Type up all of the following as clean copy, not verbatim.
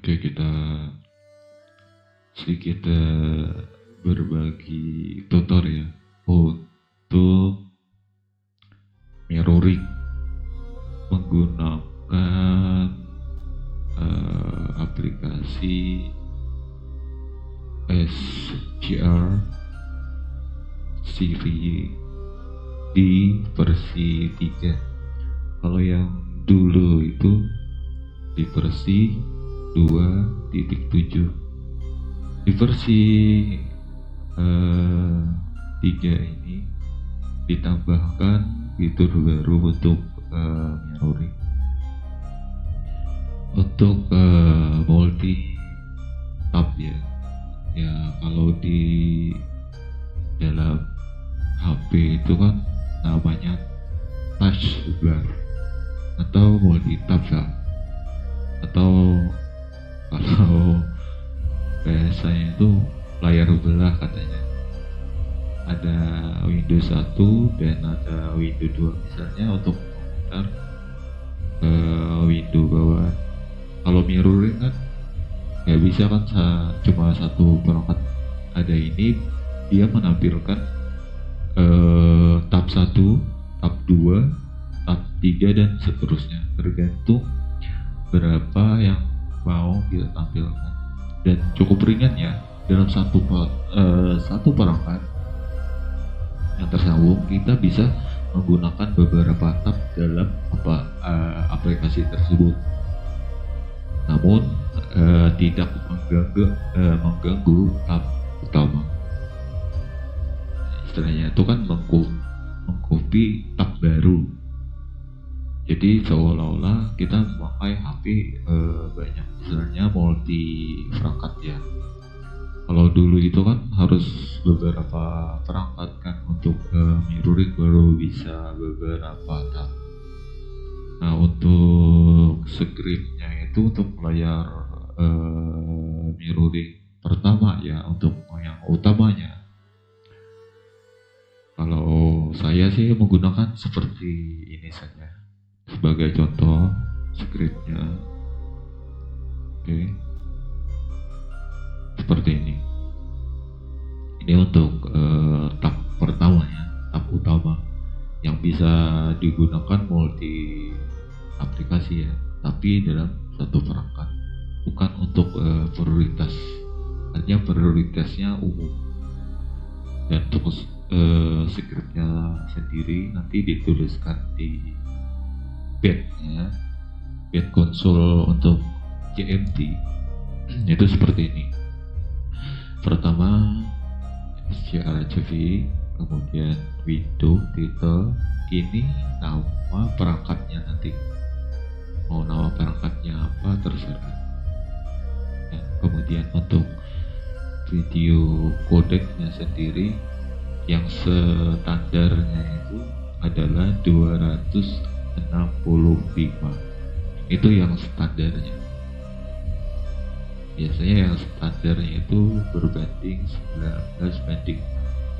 Oke, kita sedikit berbagi tutor ya untuk mirroring menggunakan aplikasi SGR CV di versi 3. Kalau yang dulu itu di versi 2.7. Di versi 3 ini ditambahkan fitur baru untuk mirroring untuk multi tab ya. Kalau di dalam HP itu kan namanya touch bar atau multi tab atau kalau biasanya itu layar belah katanya. Ada Windows 1 dan ada Windows 2 misalnya untuk memutar Windows bawah. Kalau mirroring kan nggak bisa kan cuma satu perangkat. Ada ini dia menampilkan tab 1, tab 2, tab 3 dan seterusnya, tergantung berapa yang mau kita tampilkan. Dan cukup ringan ya, dalam satu perangkat yang tersambung kita bisa menggunakan beberapa tab dalam aplikasi tersebut, namun tidak mengganggu tab utama. Istilahnya itu kan mengcopy tab baru, jadi seolah-olah kita memakai HP banyak, istilahnya multi perangkat ya. Kalau dulu itu kan harus beberapa perangkat kan untuk mirroring baru bisa beberapa tab. Nah, untuk scriptnya itu untuk layar mirroring pertama ya, untuk yang utamanya. Kalau saya sih menggunakan seperti ini saja sebagai contoh scriptnya. Oke, seperti ini. Ini untuk tab pertama ya, tab utama yang bisa digunakan multi aplikasi ya, tapi dalam satu perangkat, bukan untuk prioritas. Artinya prioritasnya umum. Dan untuk scriptnya sendiri nanti dituliskan di bed konsol untuk GMT itu seperti ini. Pertama SGRCV, kemudian window title, ini nama perangkatnya nanti. Mau nama perangkatnya apa terserah. Ya, kemudian untuk video codecnya sendiri yang standarnya itu adalah 265. Itu yang standarnya. Biasanya yang standarnya itu berbanding 19 banding.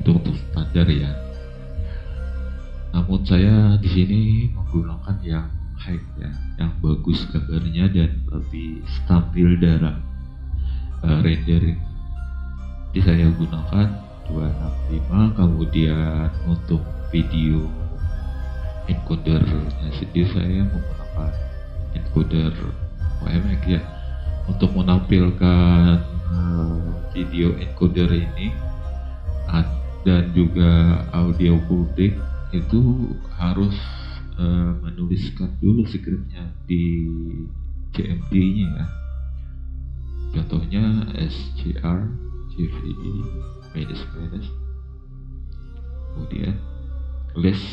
Itu untuk standar ya. Namun saya di sini menggunakan yang high ya, yang bagus gambarnya dan lebih stabil dalam rendering. Jadi saya gunakan 265. Kemudian untuk video encodernya sendiri saya menggunakan encoder WMX ya, untuk menampilkan video encoder ini dan juga audio codec itu harus menuliskan dulu scriptnya di GMT-nya ya. Contohnya SGR CVE minus kemudian list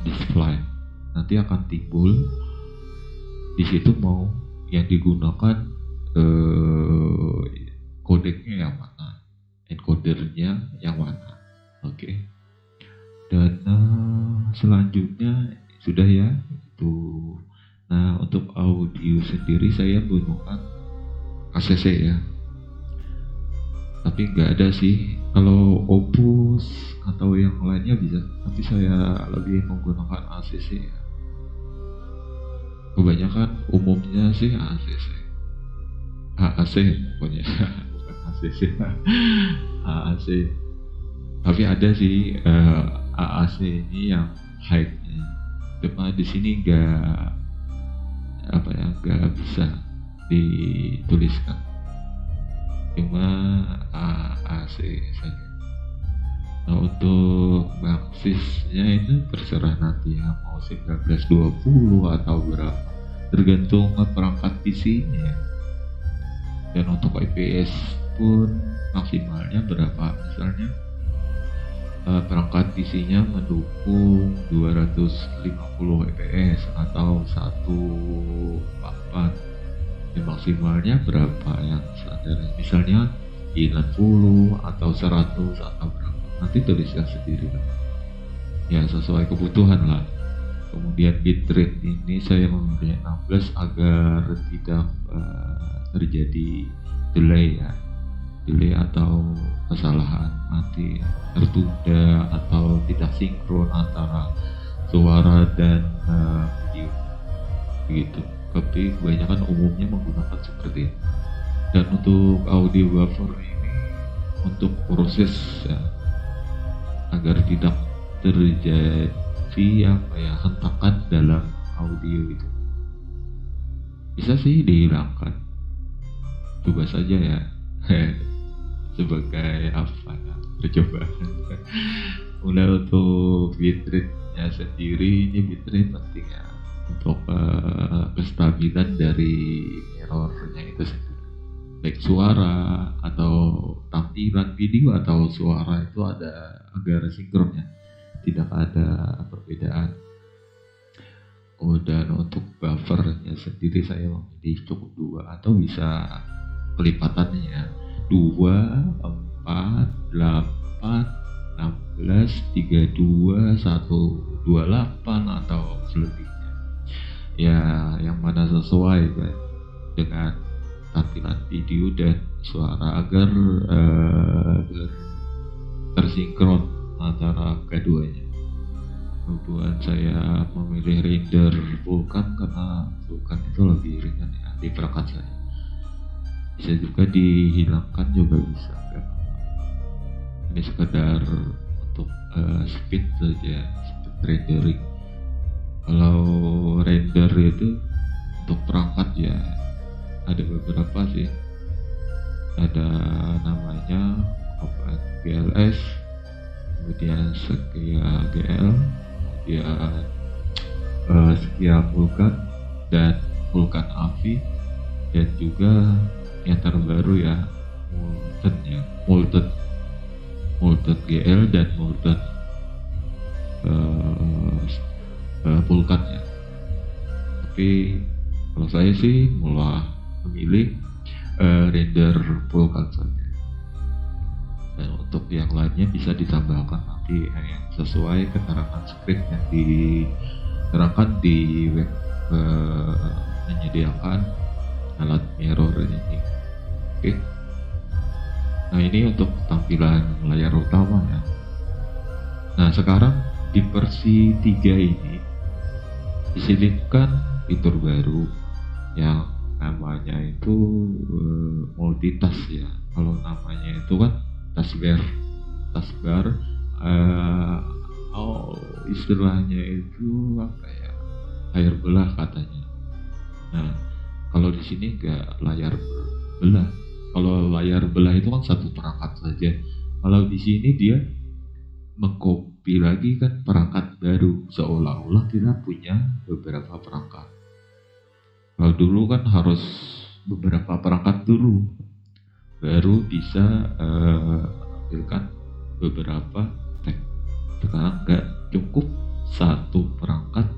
display, nanti akan timbul di situ mau yang digunakan kodeknya yang mana, encodernya yang mana. Oke. Dan selanjutnya sudah ya itu. Nah, untuk audio sendiri saya menggunakan ACC ya, tapi nggak ada sih kalau Opus atau yang lainnya bisa, tapi saya lebih menggunakan ACC ya. Kebanyakan umumnya sih ACC. AAC pokoknya. Bukan ACC. AAC. Tapi ada sih AAC ini yang high-nya. Cuma di sini nggak bisa dituliskan. Cuma AAC saja. Nah, untuk baksisnya itu terserah nanti ya, mau 1920 atau berapa, tergantung perangkat PC-nya. Dan untuk IPS pun maksimalnya berapa, misalnya perangkat PC-nya mendukung 250 fps atau 144, dan maksimalnya berapa yang standar, misalnya 90 atau 100 atau berapa, nanti tuliskan sendiri lah ya, sesuai kebutuhan lah. Kemudian bitrate ini saya memilih 16 agar tidak terjadi delay ya, delay atau kesalahan nanti tertunda atau tidak sinkron antara suara dan video begitu. Tapi kebanyakan umumnya menggunakan seperti itu. Dan untuk audio buffer ini untuk proses ya, agar tidak terjadi hentakan dalam audio itu, bisa sih dihilangkan, coba saja ya. Sebagai percobaan. Kemudian untuk bitrate-nya sendiri, ini bitrate penting ya untuk kestabilan dari mirror-nya itu sendiri, baik suara atau tampilan video atau suara itu ada agar sinkronnya, tidak ada perbedaan. Dan untuk buffernya sendiri saya memilih cukup 2 atau bisa kelipatannya ya, 2, 4, 8, 16, 32, 128 atau selebihnya ya, yang mana sesuai dengan tampilan video dan suara agar tersinkron antara keduanya. Kemudian saya memilih render Vulkan karena Vulkan itu lebih ringan ya di perangkat saya. Bisa juga dihilangkan juga bisa kan. Ini sekedar untuk speed saja, speed rendering. Kalau render itu untuk perangkat ya ada beberapa sih, ada namanya GLS, kemudian Skia GL, kemudian Skia Vulkan dan Vulkan AVI, dan juga yang terbaru ya Molten GL dan Molten Vulkan ya. Tapi kalau saya sih mulai memilih render Vulkan saja. Dan untuk yang lainnya bisa ditambahkan nanti yang sesuai keterangan script yang diterangkan di web menyediakan alat mirror ini. Oke. Nah, ini untuk tampilan layar utama ya. Nah, sekarang di versi 3 ini diselipkan fitur baru yang namanya itu multitask ya. Kalau namanya itu kan taskbar, istilahnya itu apa ya, layar belah katanya. Nah, kalau di sini enggak layar belah. Kalau layar belah itu kan satu perangkat saja. Kalau di sini dia mengcopy lagi kan perangkat baru, seolah-olah kita punya beberapa perangkat. Kalau dulu kan harus beberapa perangkat dulu baru bisa menampilkan beberapa tag. Sekarang enggak, cukup satu perangkat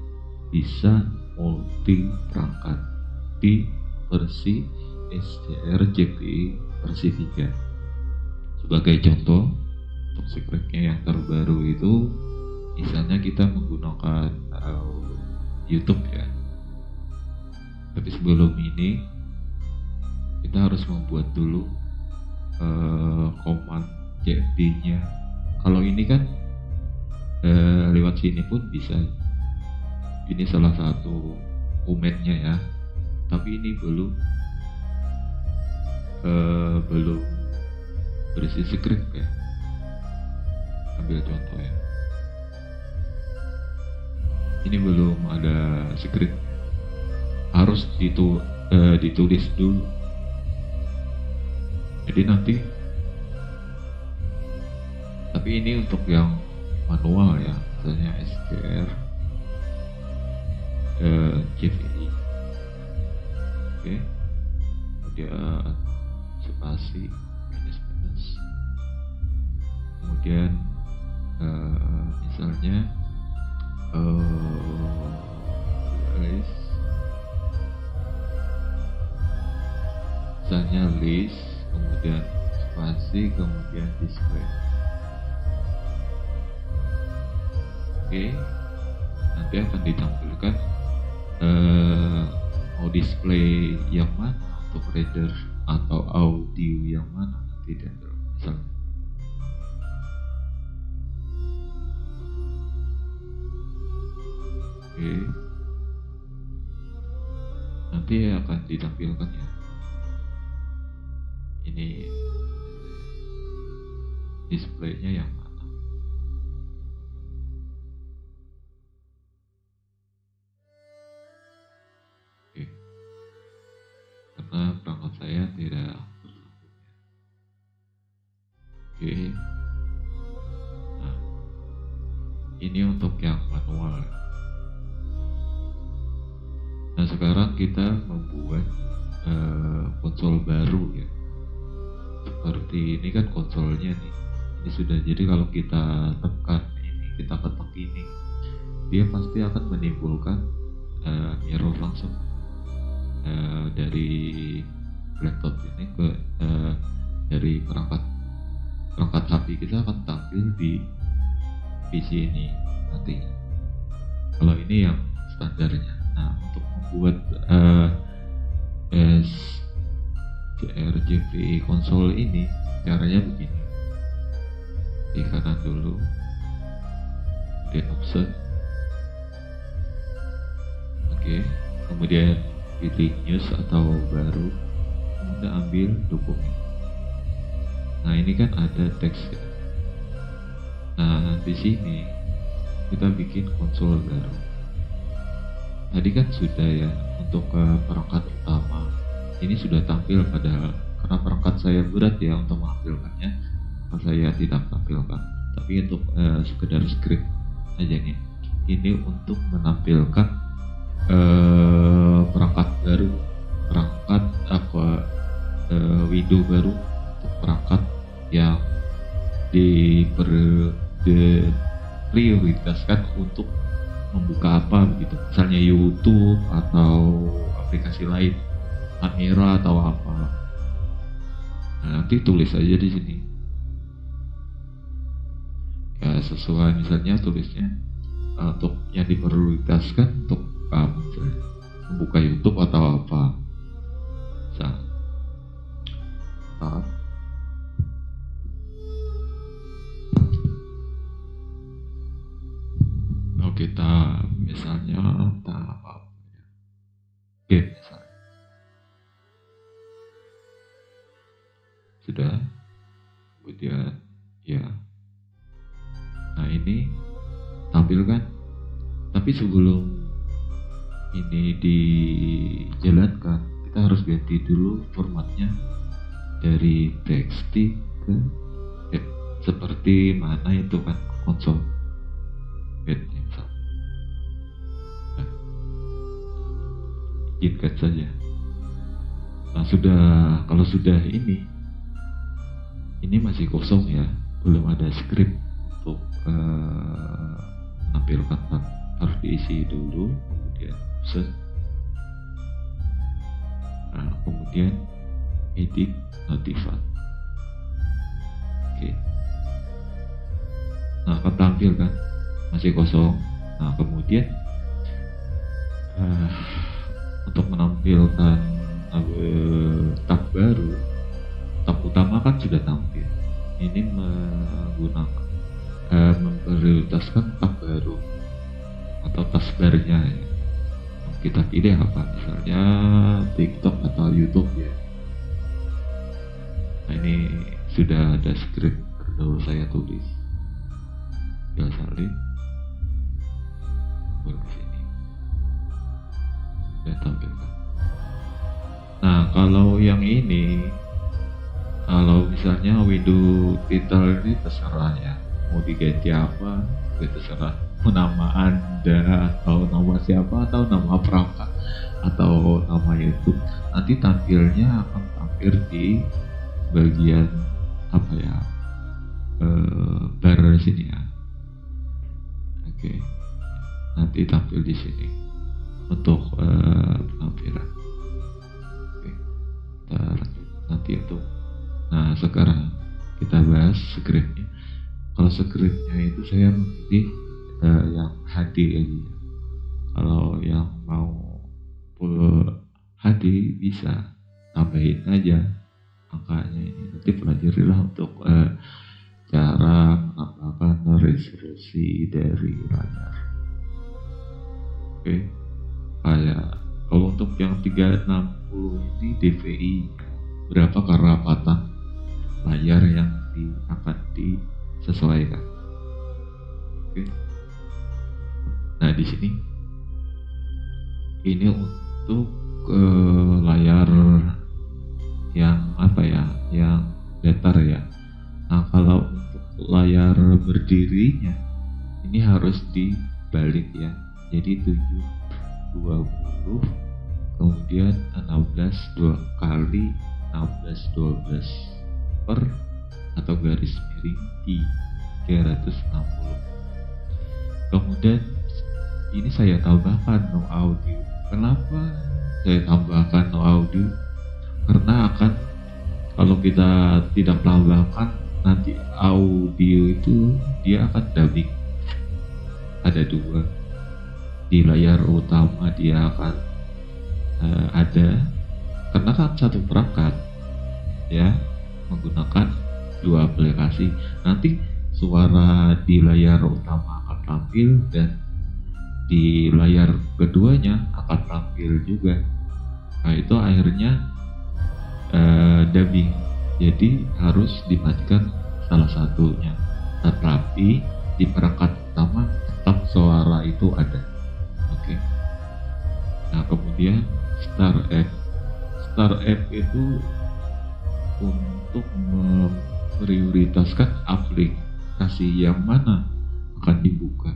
bisa multi perangkat di versi SDR-JPI versi 3. Sebagai contoh, untuk secretnya yang terbaru itu misalnya kita menggunakan YouTube ya. Tapi sebelum ini kita harus membuat dulu command JD-nya. Kalau ini kan lewat sini pun bisa. Ini salah satu komennya ya. Tapi ini belum belum berisi script ya. Ambil contoh ya, ini belum ada script, harus ditulis dulu. Jadi nanti, tapi ini untuk yang manual ya, misalnya STR JVI, oke, kemudian spasi minus, kemudian misalnya list, misalnya list, kemudian spasi, kemudian display. Oke, nanti akan ditampilkan mau display yang mana, untuk reader atau audio yang mana nanti misalnya. Oke, nanti akan ditampilkan ya, ini displaynya yang mana. Oke, karena perangkat saya tidak bersambung. Oke, nah ini untuk yang manual. Nah sekarang kita membuat konsol baru ya. Seperti ini kan konsolnya nih, ini sudah, jadi kalau kita tekan ini, kita ketik ini, dia pasti akan menimbulkan mirror langsung dari laptop ini ke dari perangkat HP kita akan tampil di PC ini nantinya. Kalau ini yang standarnya. Nah untuk membuat JVI konsol ini caranya begini, di kanan dulu, kemudian offset, oke, kemudian pilih news atau baru, kemudian ambil dokumen. Nah ini kan ada teks ya. Nah di sini kita bikin konsol baru. Tadi kan sudah ya, untuk perangkat utama ini sudah tampil, padahal karena perangkat saya berat ya untuk mengambilkannya, maka saya tidak tampilkan. Tapi untuk sekedar script aja nih, ini untuk menampilkan perangkat baru, perangkat window baru, untuk perangkat yang diprioritaskan untuk membuka apa begitu, misalnya YouTube atau aplikasi lain, kamera atau apa. Nah, nanti tulis aja di sini ya, sesuai misalnya tulisnya untuk yang diprioritaskan untuk misalnya membuka YouTube atau apa. Kita misalnya apa ya, game misalnya, sudah, kemudian ya, nah ini tampilkan. Tapi sebelum ini dijalankan, kita harus ganti dulu formatnya dari TXT ke seperti mana itu kan konsol. Izinkan saja. Nah kalau sudah ini masih kosong ya, belum ada script untuk menampilkan, harus diisi dulu, kemudian set, nah, kemudian edit notify. Oke. Nah akan tampil kan, masih kosong. Nah kemudian untuk menampilkan tab baru, tab utama kan sudah tampil. Ini menggunakan memprioritaskan tab baru atau taskbarnya ya. Kita pilih apa, misalnya TikTok atau YouTube ya. Nah, ini sudah ada skrip lalu saya tulis, tinggal salin baru ke sini dan tampilkan. Nah, kalau yang ini, kalau misalnya window title ini terserah ya, mau diganti apa, itu terserah. Nama Anda atau nama siapa atau nama perangkat atau nama YouTube, nanti tampilnya akan tampil di bagian apa ya, bar sini ya. Oke, nanti tampil di sini untuk penampilan. Oke, kita lanjut nanti untuk. Nah, sekarang kita bahas scriptnya. Kalau scriptnya itu saya memilih yang HD aja. Kalau yang mau full HD bisa tambahin aja angkanya ini. Nanti pelajarilah untuk cara menambahkan resolusi dari layar. Oke, kayak kalau untuk yang 360 ini DPI berapa kerapatan layar yang akan disesuaikan. Oke. Nah, di sini ini untuk layar yang apa ya, yang datar ya. Nah, kalau untuk layar berdirinya ini harus dibalik ya. Jadi 720 kemudian 16 2 kali 16 12 per atau garis miring 360. Kemudian ini saya tambahkan no audio. Kenapa saya tambahkan no audio? Karena akan, kalau kita tidak tambahkan, nanti audio itu dia akan dubbing. Ada dua di layar utama, dia akan ada, karena kan satu perangkat ya menggunakan dua aplikasi. Nanti suara di layar utama akan tampil dan di layar keduanya akan tampil juga. Nah, itu akhirnya dubbing. Jadi harus dimatikan salah satunya. Tetapi di perangkat utama tetap suara itu ada. Oke. Nah, kemudian Start App. Start App itu untuk memprioritaskan aplikasi yang mana akan dibuka.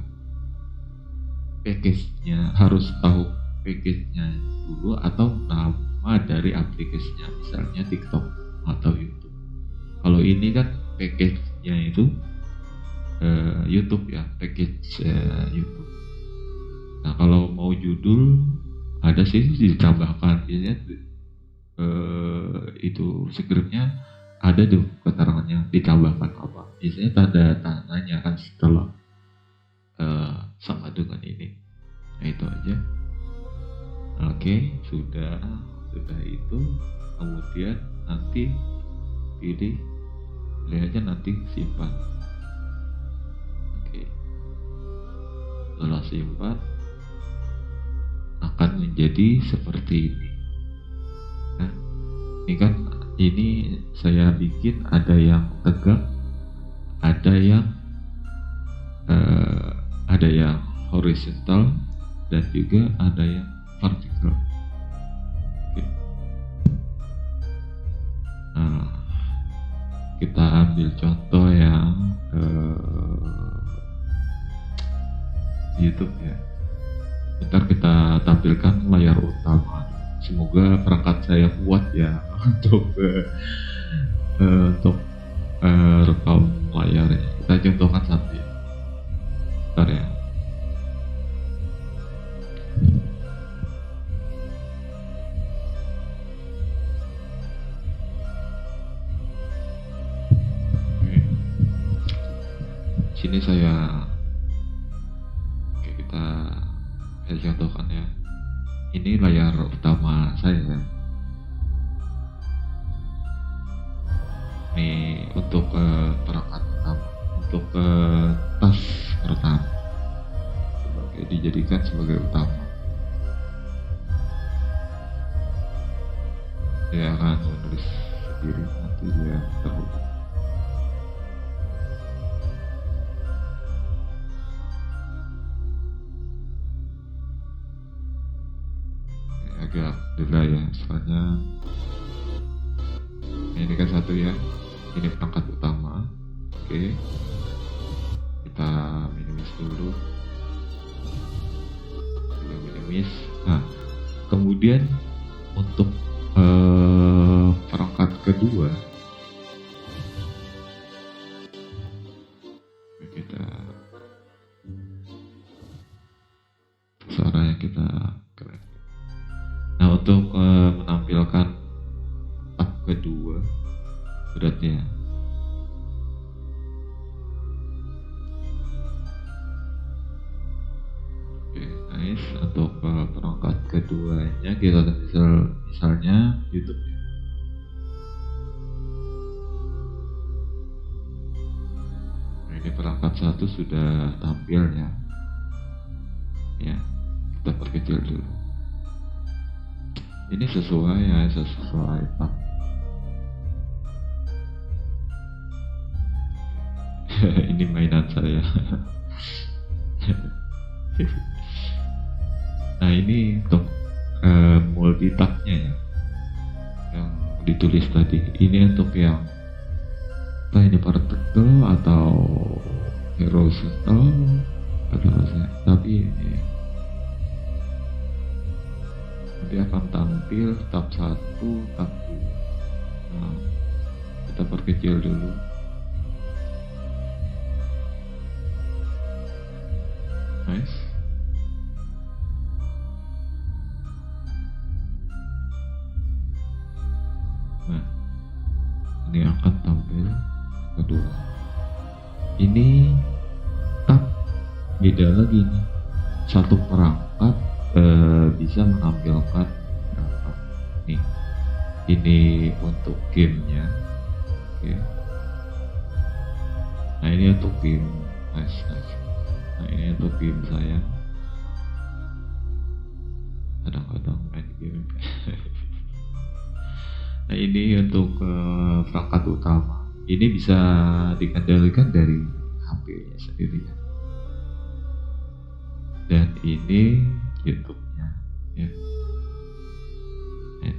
Package-nya harus tahu package-nya dulu atau nama dari aplikasinya, misalnya TikTok atau YouTube. Kalau ini kan package-nya itu YouTube ya, package YouTube. Nah, kalau mau judul ada sih ditambahkan biasanya itu scriptnya ada tuh keterangannya ditambahkan apa. Biasanya tanda tanyanya kan setelah sama dengan ini. Nah, itu aja. Oke, sudah itu. Kemudian nanti pilih aja, nanti simpan. Oke, setelah simpan akan menjadi seperti ini. Nah, ini kan ini saya bikin ada yang tegak, ada yang horizontal, dan juga ada yang vertikal. Oke. Nah, kita ambil contoh yang YouTube ya. Bentar kita tampilkan layar utama. Semoga perangkat saya kuat ya untuk rekam layarnya. Kita contohkan satu ya. Bentar ya. Sini saya kita contohkan ya. Ini layar utama saya ya. Ini untuk perangkat utama, untuk tas pertama dijadikan sebagai utama. Dia akan menulis sendiri, nanti dia terhubung. Agak delay ya, soalnya ini kan satu ya, ini perangkat utama. Oke, kita minimis dulu, minimis. Nah, kemudian untuk perangkat kedua kita suaranya kita keren. Nah, untuk menampilkan tab kedua beratnya, oke, nice. Untuk perangkat keduanya kita misalnya YouTube ya. Nah, ini perangkat satu sudah tampil ya. Ya, kita perkecil dulu. Ini sesuai ya, sesuai tab. Ini mainan saya. Nah, ini untuk multi tabnya ya, yang ditulis tadi. Ini untuk yang entah ini partikel atau horizontal atau apa, tapi ini nanti akan tampil tab 1, tab 2. Nah, kita perkecil dulu. Nice. Nah, ini akan tampil kedua. Ini tab beda lagi nih. Satu perangkat bisa menampilkan berapa nih. Ini untuk gamenya. Oke. Nah, ini untuk game. Nice. Nah, ini untuk game saya. Kadang-kadang main game. Nah, ini untuk perangkat utama. Ini bisa dikendalikan dari HP-nya sendiri ya. Dan ini YouTube-nya ya.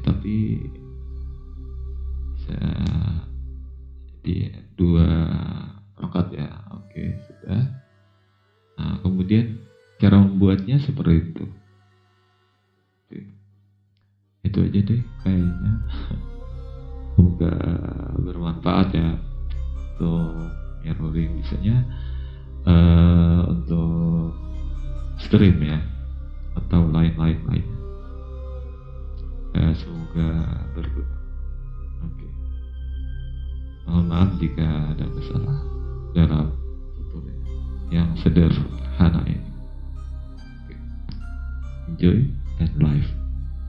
Tapi bisa di dua perangkat ya. Oke, sudah. Nah, kemudian cara membuatnya seperti itu. Oke. Itu aja deh kayaknya. Semoga bermanfaat ya untuk mirroring, misalnya untuk stream ya atau lain-lain. Semoga berguna. Oke. Mohon maaf jika ada kesalahan dalam tutorial yang sederhana.